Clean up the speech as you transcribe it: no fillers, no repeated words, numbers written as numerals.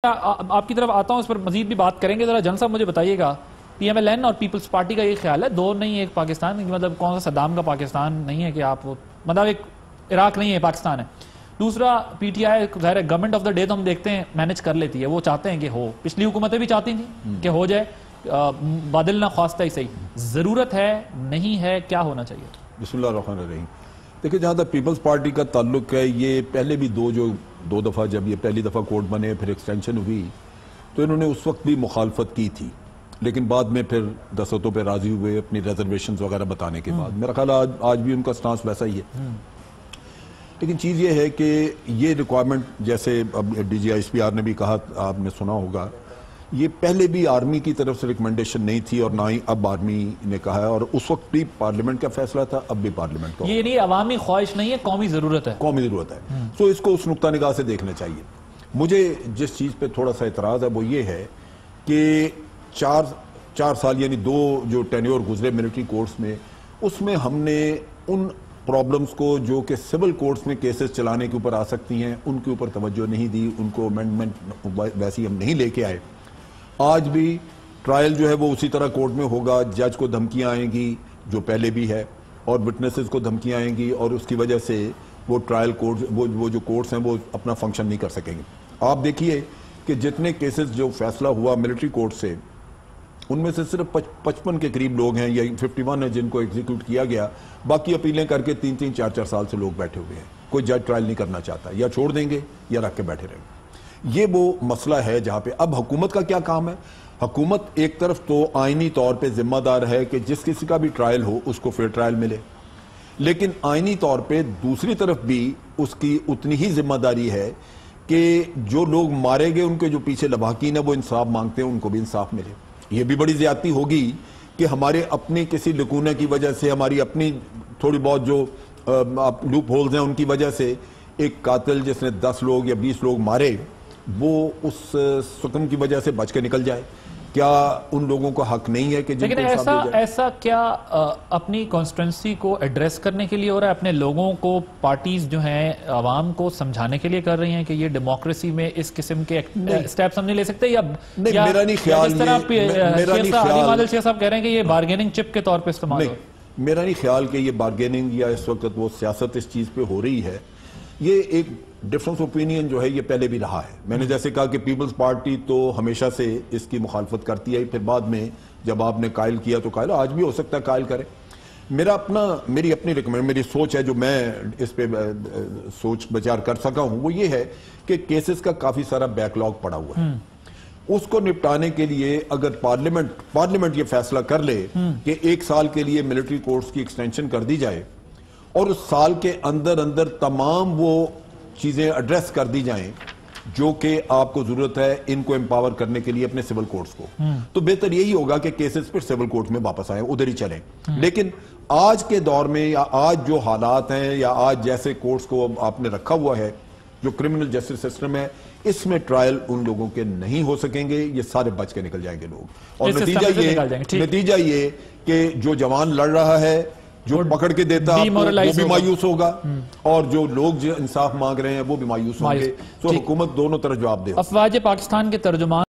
आपकी तरफ आता हूं, इस पर मजीद भी बात करेंगे। जरा जन साहब मुझे बताइएगा, पीएमएलएन और पीपल्स पार्टी का ये ख्याल है, दो नहीं एक पाकिस्तान, मतलब कौन सा सद्दाम का पाकिस्तान नहीं है कि आप मतलब एक इराक नहीं है, पाकिस्तान है। दूसरा PTI government of the day तो हम देखते हैं मैनेज कर लेती है, वो चाहते हैं कि हो, पिछली हुकूमतें भी चाहती थी कि हो जाए, बादल ना ख्वास्ता ही सही। जरूरत है नहीं है, क्या होना चाहिए? बिस्मिल्लाहिर्रहमानिर्रहीम। देखिए, जहाँ तक पीपल्स पार्टी का ताल्लुक है, ये पहले भी दो दफ़ा जब ये पहली दफ़ा कोर्ट बने फिर एक्सटेंशन हुई तो इन्होंने उस वक्त भी मुखालफत की थी, लेकिन बाद में फिर दस्तों पे राजी हुए अपनी रिजर्वेशन वगैरह बताने के बाद। मेरा ख्याल आज भी उनका स्टांस वैसा ही है। लेकिन चीज़ ये है कि ये रिक्वायरमेंट, जैसे अब DGISPR ने भी कहा, आपने सुना होगा, ये पहले भी आर्मी की तरफ से रिकमेंडेशन नहीं थी और ना ही अब आर्मी ने कहा है, और उस वक्त भी पार्लियामेंट का फैसला था, अब भी पार्लियामेंट का। ये नहीं अवामी ख्वाहिश नहीं है, कौमी जरूरत है, कौमी जरूरत है। तो इसको उस नुक्ता निगाह से देखना चाहिए। मुझे जिस चीज़ पे थोड़ा सा एतराज़ है वो ये है कि चार साल यानी दो जो टेन्योर गुजरे मिलिट्री कोर्ट्स में, उसमें हमने उन प्रॉब्लम्स को जो कि सिविल कोर्ट्स में केसेस चलाने के ऊपर आ सकती हैं उनके ऊपर तवज्जो नहीं दी, उनको अमेंडमेंट वैसी हम नहीं लेके आए। आज भी ट्रायल जो है वो उसी तरह कोर्ट में होगा, जज को धमकियां आएंगी जो पहले भी है, और विटनेसेस को धमकियां आएंगी, और उसकी वजह से वो ट्रायल कोर्ट वो जो कोर्ट्स हैं वो अपना फंक्शन नहीं कर सकेंगे। आप देखिए कि जितने केसेस जो फैसला हुआ मिलिट्री कोर्ट से, उनमें से सिर्फ 55 के करीब लोग हैं या 51 है जिनको एग्जीक्यूट किया गया, बाकी अपीलें करके 3-3, 4-4 साल से लोग बैठे हुए हैं। कोई जज ट्रायल नहीं करना चाहता, या छोड़ देंगे या रख के बैठे रहेंगे। ये वो मसला है जहां पे अब हुकूमत का क्या काम है। हुकूमत एक तरफ तो आईनी तौर पे जिम्मेदार है कि जिस किसी का भी ट्रायल हो उसको फेयर ट्रायल मिले, लेकिन आईनी तौर पे दूसरी तरफ भी उसकी उतनी ही जिम्मेदारी है कि जो लोग मारे गए उनके जो पीछे लवाकिन है वो इंसाफ मांगते हैं, उनको भी इंसाफ मिले। ये भी बड़ी ज्यादती होगी कि हमारे अपनी किसी लकूने की वजह से, हमारी अपनी थोड़ी बहुत जो लूप होल्स हैं उनकी वजह से एक कातिल जिसने 10 लोग या 20 लोग मारे वो उस सुकम की वजह से बच के निकल जाए। क्या उन लोगों को हक नहीं है कि लेकिन ऐसा क्या अपनी कॉन्स्टिट्यूंसी को एड्रेस करने के लिए हो रहा है, अपने लोगों को पार्टीज जो हैं आवाम को समझाने के लिए कर रही हैं कि ये डेमोक्रेसी में इस किस्म के स्टेप्स हम नहीं ले सकते, या मेरा नहीं ख्याल, आदिल शेख साहब कह रहे हैं कि ये बार्गेनिंग चिप के तौर पर इस्तेमाल हो? मेरा नहीं ख्याल कि ये बार्गेनिंग या इस वक्त वो सियासत इस चीज पे हो रही है। ये एक डिफरेंस ओपिनियन जो है ये पहले भी रहा है। मैंने जैसे कहा कि पीपल्स पार्टी तो हमेशा से इसकी मुखालफत करती है, फिर बाद में जब आपने कायल किया तो कायल, आज भी हो सकता है कायल करे। मेरी अपनी मेरी सोच है जो मैं इस पे सोच विचार कर सका हूं, वो ये है कि केसेस का काफी सारा बैकलॉग पड़ा हुआ है। उसको निपटाने के लिए अगर पार्लियामेंट ये फैसला कर ले कि 1 साल के लिए मिलिट्री कोर्ट्स की एक्सटेंशन कर दी जाए और उस साल के अंदर अंदर तमाम वो चीजें एड्रेस कर दी जाएं जो कि आपको जरूरत है इनको एम्पावर करने के लिए अपने सिविल कोर्ट्स को, तो बेहतर यही होगा कि केसेस फिर सिविल कोर्ट में वापस आए, उधर ही चलें। लेकिन आज के दौर में या आज जो हालात हैं या आज जैसे कोर्ट्स को आपने रखा हुआ है, जो क्रिमिनल जस्टिस सिस्टम है, इसमें ट्रायल उन लोगों के नहीं हो सकेंगे, ये सारे बच के निकल जाएंगे लोग। और नतीजा ये कि जो जवान लड़ रहा है, जो पकड़ के देता है वो भी मायूस होगा, और जो लोग जो इंसाफ मांग रहे हैं वो भी मायूस होंगे। तो हुकूमत दोनों तरफ जवाब दे। अफवाज पाकिस्तान के तर्जुमान